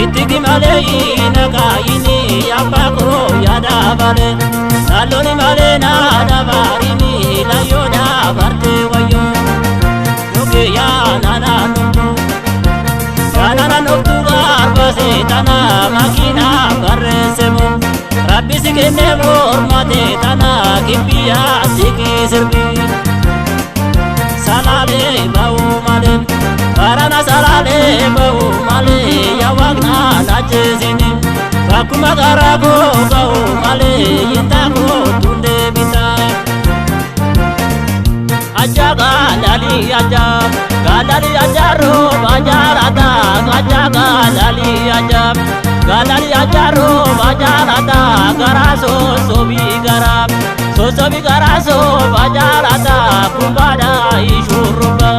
Itiki male inaka ini yapako yada bale saloni male na da barini la yoda barte wayo yoke ya nana noktu garbase tana makina barresemo rabbi sikene mormate tana kibiya siki sirbi salale bau male barana salale bau male yawagna najezini bakuma garago bau male yintako tunde bita aja galali ajaro bajarada aja galali ajaro bajarada garaso sobi garaso bajarada kumbada ishuruba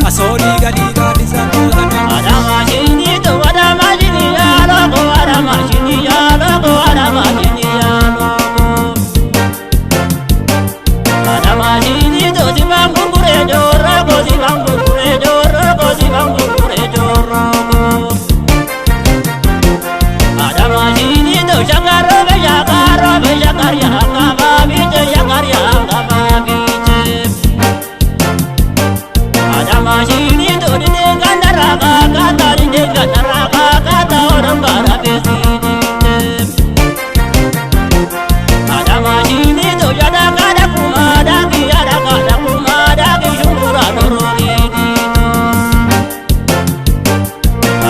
asoli gali zatodana adama shini to adama shini yalo ko adama shini yalo ko adama shini yalo adama shini to simam gure jorro ko simam gure jorro ko simam gure jorro adama shini to shangaro be shakar ya kaba bije shakar ya kaba bije adama shini to dine gandara kata dine gandara kata orang bara besini adama shini to yada kada kumada ki shumura doroni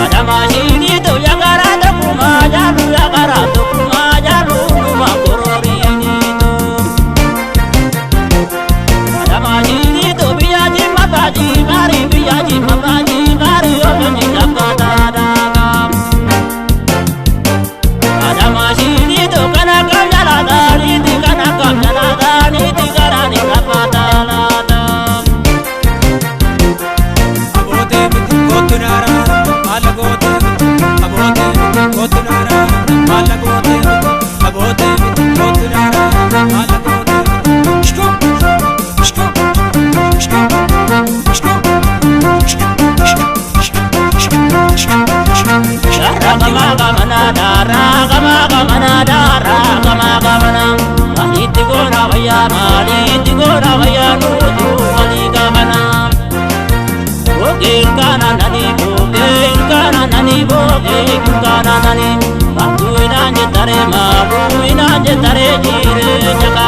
adama shini to yagara to kumaja numa korori adama shini to biyaji mataji kari ogani nakata daga adama shini to kana kamjala niti karani nakata lada abote gotunara malagote abote gotunara malagote abote gotunara malagote shko Ragama maliti gora vaya nutu malika bana Gengana nani Batu inanje tare mabu inanje tare jire jaka